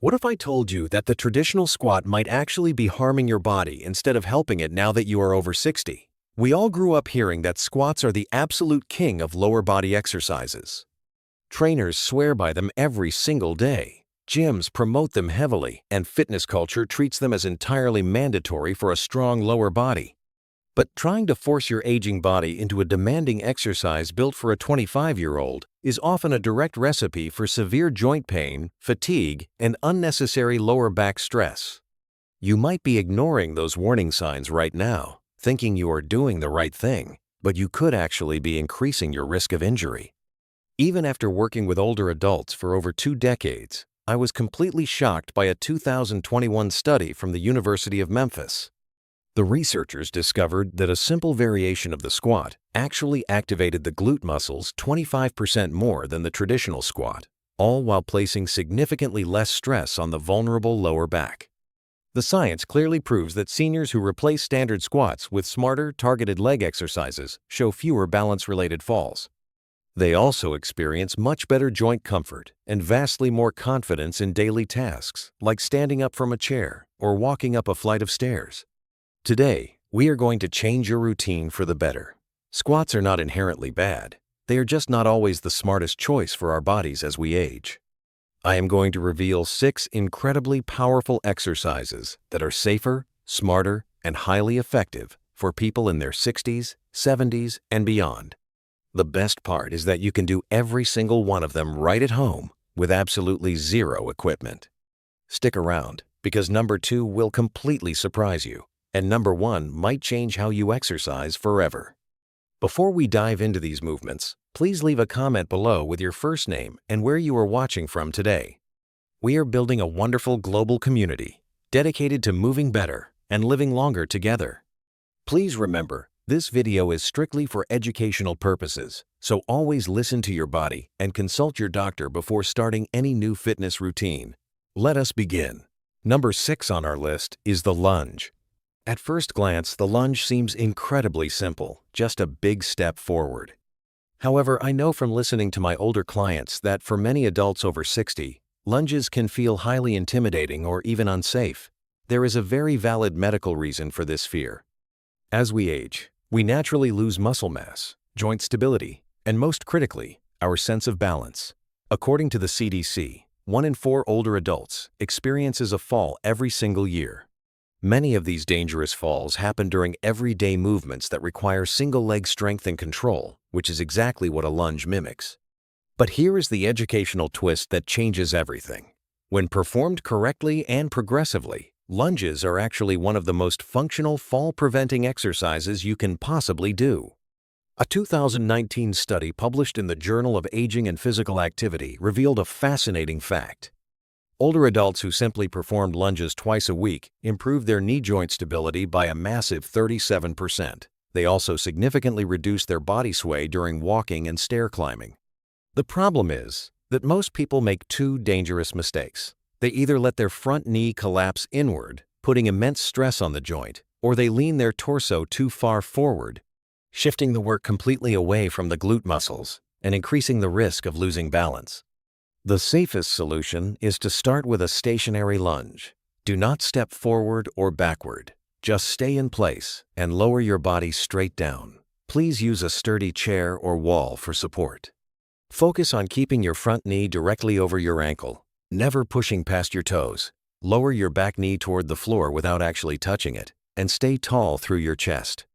What if I told you that the traditional squat might actually be harming your body instead of helping it now that you are over 60? We all grew up hearing that squats are the absolute king of lower body exercises. Trainers swear by them every single day. Gyms promote them heavily, and fitness culture treats them as entirely mandatory for a strong lower body. But trying to force your aging body into a demanding exercise built for a 25-year-old is often a direct recipe for severe joint pain, fatigue, and unnecessary lower back stress. You might be ignoring those warning signs right now, thinking you are doing the right thing, but you could actually be increasing your risk of injury. Even after working with older adults for over 2 decades, I was completely shocked by a 2021 study from the University of Memphis. The researchers discovered that a simple variation of the squat actually activated the glute muscles 25% more than the traditional squat, all while placing significantly less stress on the vulnerable lower back. The science clearly proves that seniors who replace standard squats with smarter, targeted leg exercises show fewer balance-related falls. They also experience much better joint comfort and vastly more confidence in daily tasks, like standing up from a chair or walking up a flight of stairs. Today, we are going to change your routine for the better. Squats are not inherently bad. They are just not always the smartest choice for our bodies as we age. I am going to reveal 6 incredibly powerful exercises that are safer, smarter, and highly effective for people in their 60s, 70s, and beyond. The best part is that you can do every single one of them right at home with absolutely zero equipment. Stick around, because number 2 will completely surprise you, and number 1 might change how you exercise forever. Before we dive into these movements, please leave a comment below with your first name and where you are watching from today. We are building a wonderful global community dedicated to moving better and living longer together. Please remember, this video is strictly for educational purposes, so always listen to your body and consult your doctor before starting any new fitness routine. Let us begin. Number 6 on our list is the lunge. At first glance, the lunge seems incredibly simple, just a big step forward. However, I know from listening to my older clients that for many adults over 60, lunges can feel highly intimidating or even unsafe. There is a very valid medical reason for this fear. As we age, we naturally lose muscle mass, joint stability, and most critically, our sense of balance. According to the CDC, 1 in 4 older adults experiences a fall every single year. Many of these dangerous falls happen during everyday movements that require single-leg strength and control, which is exactly what a lunge mimics. But here is the educational twist that changes everything. When performed correctly and progressively, lunges are actually one of the most functional fall-preventing exercises you can possibly do. A 2019 study published in the Journal of Aging and Physical Activity revealed a fascinating fact. Older adults who simply performed lunges twice a week improved their knee joint stability by a massive 37%. They also significantly reduced their body sway during walking and stair climbing. The problem is that most people make 2 dangerous mistakes. They either let their front knee collapse inward, putting immense stress on the joint, or they lean their torso too far forward, shifting the work completely away from the glute muscles and increasing the risk of losing balance. The safest solution is to start with a stationary lunge. Do not step forward or backward. Just stay in place and lower your body straight down. Please use a sturdy chair or wall for support. Focus on keeping your front knee directly over your ankle, never pushing past your toes. Lower your back knee toward the floor without actually touching it, and stay tall through your chest.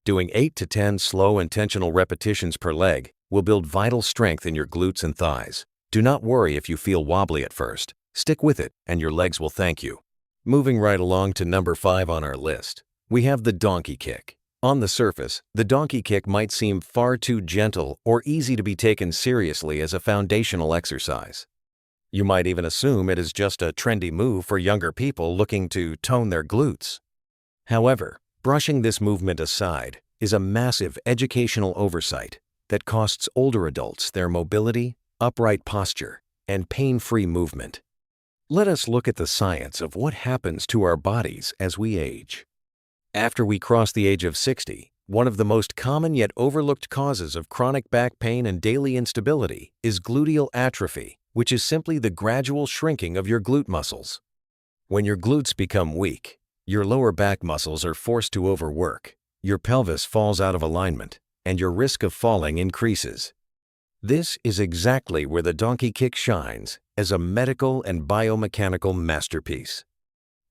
Doing 8 to 10 slow intentional repetitions per leg will build vital strength in your glutes and thighs. Do not worry if you feel wobbly at first. Stick with it, and your legs will thank you. Moving right along to number 5 on our list, we have the donkey kick. On the surface, the donkey kick might seem far too gentle or easy to be taken seriously as a foundational exercise. You might even assume it is just a trendy move for younger people looking to tone their glutes. However, brushing this movement aside is a massive educational oversight that costs older adults their mobility, upright posture, and pain-free movement. Let us look at the science of what happens to our bodies as we age. After we cross the age of 60, one of the most common yet overlooked causes of chronic back pain and daily instability is gluteal atrophy, which is simply the gradual shrinking of your glute muscles. When your glutes become weak, your lower back muscles are forced to overwork, your pelvis falls out of alignment, and your risk of falling increases. This is exactly where the donkey kick shines as a medical and biomechanical masterpiece.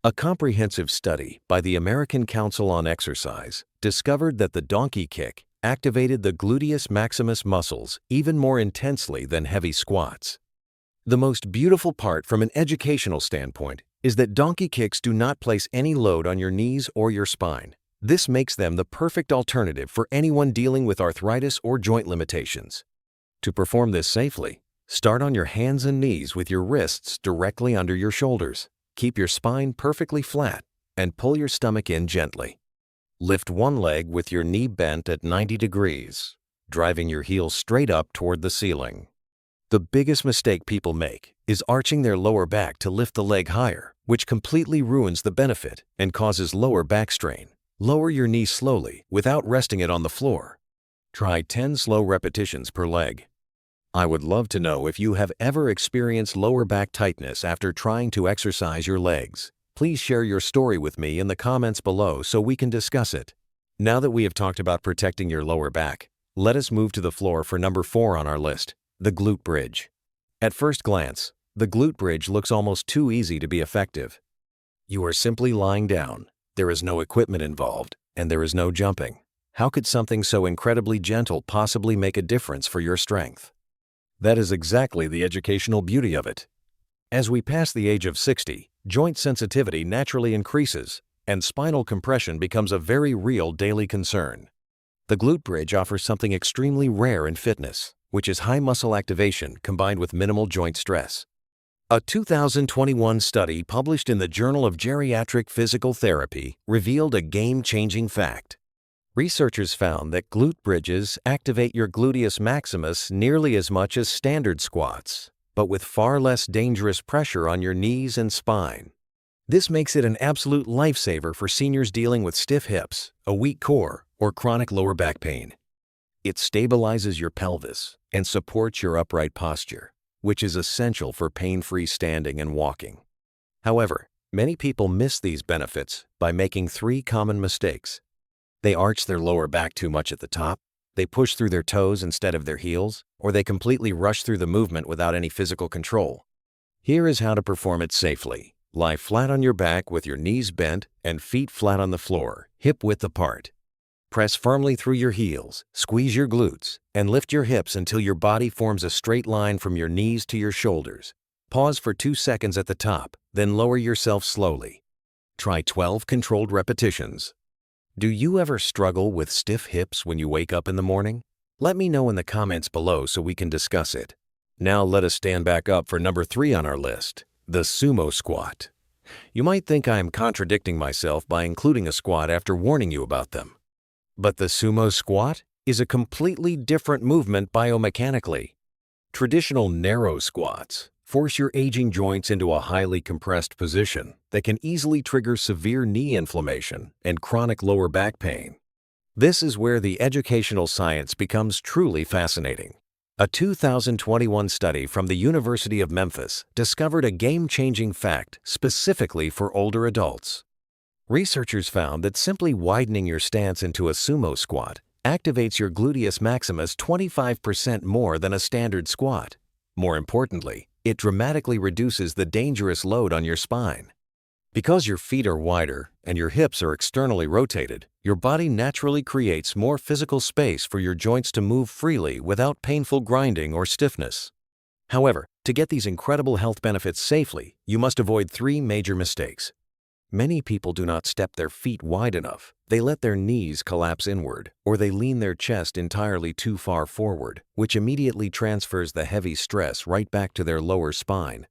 A comprehensive study by the American Council on Exercise discovered that the donkey kick activated the gluteus maximus muscles even more intensely than heavy squats. The most beautiful part from an educational standpoint is that donkey kicks do not place any load on your knees or your spine. This makes them the perfect alternative for anyone dealing with arthritis or joint limitations. To perform this safely, start on your hands and knees with your wrists directly under your shoulders. Keep your spine perfectly flat and pull your stomach in gently. Lift one leg with your knee bent at 90 degrees, driving your heel straight up toward the ceiling. The biggest mistake people make is arching their lower back to lift the leg higher, which completely ruins the benefit and causes lower back strain. Lower your knee slowly without resting it on the floor. Try 10 slow repetitions per leg. I would love to know if you have ever experienced lower back tightness after trying to exercise your legs. Please share your story with me in the comments below so we can discuss it. Now that we have talked about protecting your lower back, let us move to the floor for number 4 on our list, the glute bridge. At first glance, the glute bridge looks almost too easy to be effective. You are simply lying down, there is no equipment involved, and there is no jumping. How could something so incredibly gentle possibly make a difference for your strength? That is exactly the educational beauty of it. As we pass the age of 60, joint sensitivity naturally increases, and spinal compression becomes a very real daily concern. The glute bridge offers something extremely rare in fitness, which is high muscle activation combined with minimal joint stress. A 2021 study published in the Journal of Geriatric Physical Therapy revealed a game-changing fact. Researchers found that glute bridges activate your gluteus maximus nearly as much as standard squats, but with far less dangerous pressure on your knees and spine. This makes it an absolute lifesaver for seniors dealing with stiff hips, a weak core, or chronic lower back pain. It stabilizes your pelvis and supports your upright posture, which is essential for pain-free standing and walking. However, many people miss these benefits by making 3 common mistakes. They arch their lower back too much at the top, they push through their toes instead of their heels, or they completely rush through the movement without any physical control. Here is how to perform it safely. Lie flat on your back with your knees bent and feet flat on the floor, hip width apart. Press firmly through your heels, squeeze your glutes, and lift your hips until your body forms a straight line from your knees to your shoulders. Pause for 2 seconds at the top, then lower yourself slowly. Try 12 controlled repetitions. Do you ever struggle with stiff hips when you wake up in the morning? Let me know in the comments below so we can discuss it. Now let us stand back up for number 3 on our list, the sumo squat. You might think I am contradicting myself by including a squat after warning you about them. But the sumo squat is a completely different movement biomechanically. Traditional narrow squats force your aging joints into a highly compressed position that can easily trigger severe knee inflammation and chronic lower back pain. This is where the educational science becomes truly fascinating. A 2021 study from the University of Memphis discovered a game-changing fact specifically for older adults. Researchers found that simply widening your stance into a sumo squat activates your gluteus maximus 25% more than a standard squat. More importantly, it dramatically reduces the dangerous load on your spine. Because your feet are wider and your hips are externally rotated, your body naturally creates more physical space for your joints to move freely without painful grinding or stiffness. However, to get these incredible health benefits safely, you must avoid 3 major mistakes. Many people do not step their feet wide enough. They let their knees collapse inward, or they lean their chest entirely too far forward, which immediately transfers the heavy stress right back to their lower spine.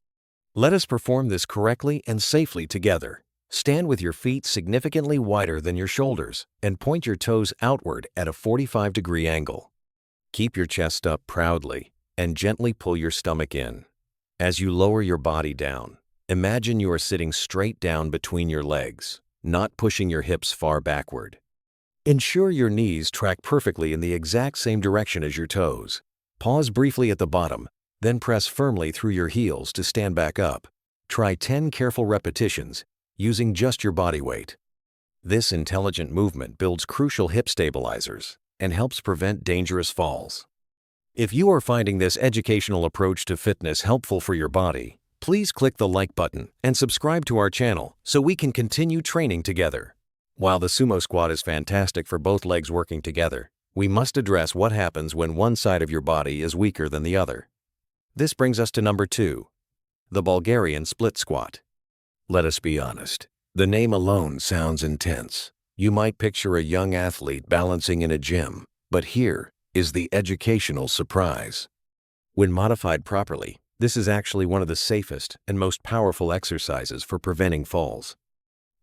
Let us perform this correctly and safely together. Stand with your feet significantly wider than your shoulders and point your toes outward at a 45-degree angle. Keep your chest up proudly and gently pull your stomach in. As you lower your body down, imagine you are sitting straight down between your legs, not pushing your hips far backward. Ensure your knees track perfectly in the exact same direction as your toes. Pause briefly at the bottom, Then press firmly through your heels to stand back up. Try 10 careful repetitions using just your body weight. This intelligent movement builds crucial hip stabilizers and helps prevent dangerous falls. If you are finding this educational approach to fitness helpful for your body, please click the like button and subscribe to our channel so we can continue training together. While the sumo squat is fantastic for both legs working together, we must address what happens when one side of your body is weaker than the other. This brings us to number 2, the Bulgarian split squat. Let us be honest, the name alone sounds intense. You might picture a young athlete balancing in a gym, but here is the educational surprise. When modified properly, this is actually one of the safest and most powerful exercises for preventing falls.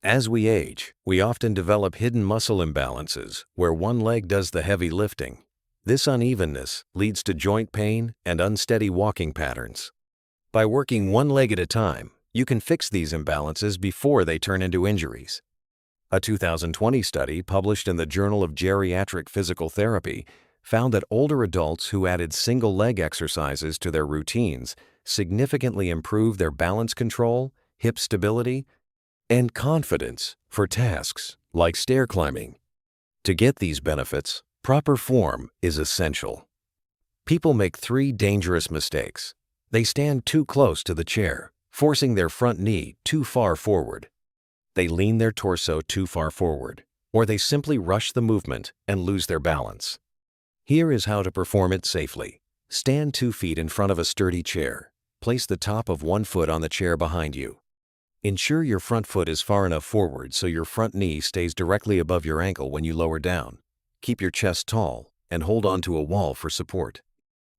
As we age, we often develop hidden muscle imbalances where one leg does the heavy lifting. This unevenness leads to joint pain and unsteady walking patterns. By working one leg at a time, you can fix these imbalances before they turn into injuries. A 2020 study published in the Journal of Geriatric Physical Therapy found that older adults who added single leg exercises to their routines significantly improved their balance control, hip stability, and confidence for tasks like stair climbing. To get these benefits, proper form is essential. People make 3 dangerous mistakes. They stand too close to the chair, forcing their front knee too far forward. They lean their torso too far forward, or they simply rush the movement and lose their balance. Here is how to perform it safely. Stand 2 feet in front of a sturdy chair. Place the top of one foot on the chair behind you. Ensure your front foot is far enough forward so your front knee stays directly above your ankle when you lower down. Keep your chest tall and hold onto a wall for support.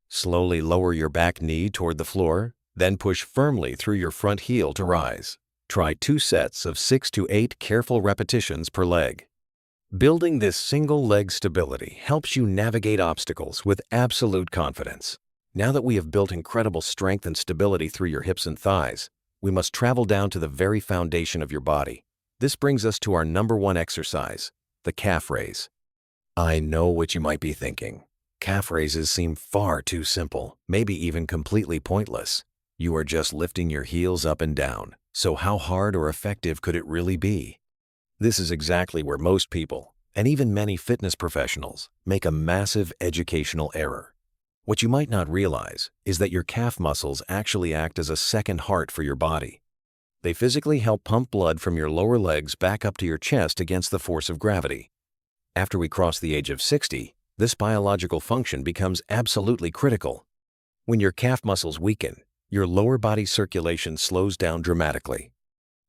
Slowly lower your back knee toward the floor, then push firmly through your front heel to rise. Try 2 sets of 6 to 8 careful repetitions per leg. Building this single leg stability helps you navigate obstacles with absolute confidence. Now that we have built incredible strength and stability through your hips and thighs, we must travel down to the very foundation of your body. This brings us to our number 1 exercise, the calf raise. I know what you might be thinking. Calf raises seem far too simple, maybe even completely pointless. You are just lifting your heels up and down, so how hard or effective could it really be? This is exactly where most people, and even many fitness professionals, make a massive educational error. What you might not realize is that your calf muscles actually act as a second heart for your body. They physically help pump blood from your lower legs back up to your chest against the force of gravity. After we cross the age of 60, this biological function becomes absolutely critical. When your calf muscles weaken, your lower body circulation slows down dramatically.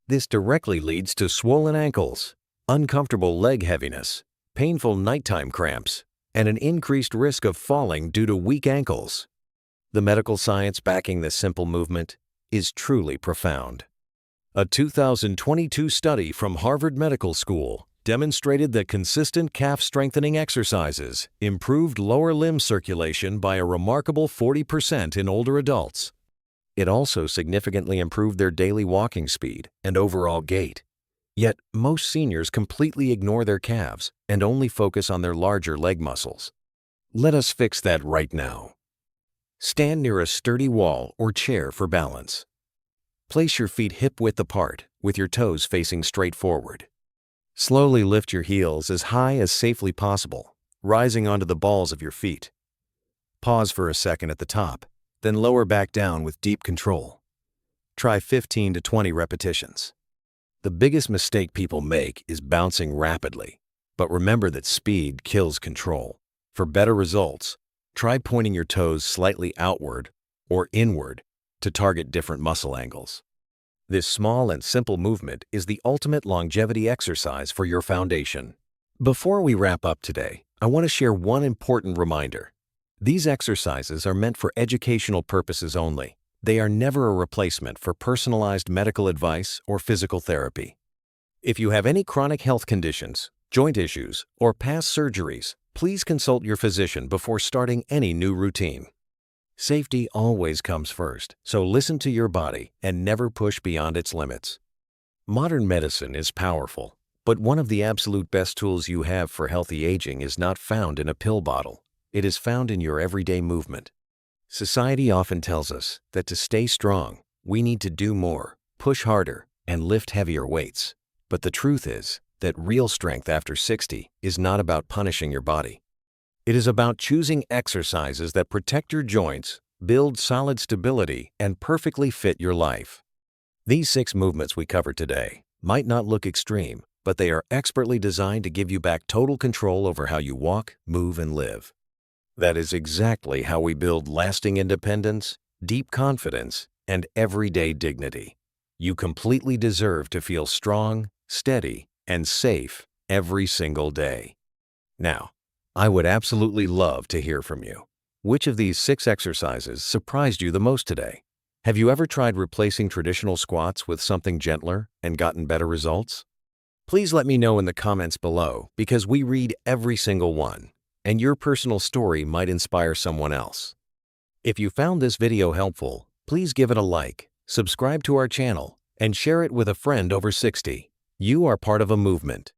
This directly leads to swollen ankles, uncomfortable leg heaviness, painful nighttime cramps, and an increased risk of falling due to weak ankles. The medical science backing this simple movement is truly profound. A 2022 study from Harvard Medical School demonstrated that consistent calf strengthening exercises improved lower limb circulation by a remarkable 40% in older adults. It also significantly improved their daily walking speed and overall gait. Yet, most seniors completely ignore their calves and only focus on their larger leg muscles. Let us fix that right now. Stand near a sturdy wall or chair for balance. Place your feet hip-width apart with your toes facing straight forward. Slowly lift your heels as high as safely possible, rising onto the balls of your feet. Pause for a second at the top, then lower back down with deep control. Try 15 to 20 repetitions. The biggest mistake people make is bouncing rapidly, but remember that speed kills control. For better results, try pointing your toes slightly outward or inward to target different muscle angles. This small and simple movement is the ultimate longevity exercise for your foundation. Before we wrap up today, I want to share one important reminder. These exercises are meant for educational purposes only. They are never a replacement for personalized medical advice or physical therapy. If you have any chronic health conditions, joint issues, or past surgeries, please consult your physician before starting any new routine. Safety always comes first, so listen to your body and never push beyond its limits. Modern medicine is powerful, but one of the absolute best tools you have for healthy aging is not found in a pill bottle. It is found in your everyday movement. Society often tells us that to stay strong, we need to do more, push harder, and lift heavier weights. But the truth is that real strength after 60 is not about punishing your body. It is about choosing exercises that protect your joints, build solid stability, and perfectly fit your life. These 6 movements we covered today might not look extreme, but they are expertly designed to give you back total control over how you walk, move, and live. That is exactly how we build lasting independence, deep confidence, and everyday dignity. You completely deserve to feel strong, steady, and safe every single day. Now, I would absolutely love to hear from you. Which of these 6 exercises surprised you the most today? Have you ever tried replacing traditional squats with something gentler and gotten better results? Please let me know in the comments below because we read every single one, and your personal story might inspire someone else. If you found this video helpful, please give it a like, subscribe to our channel, and share it with a friend over 60. You are part of a movement,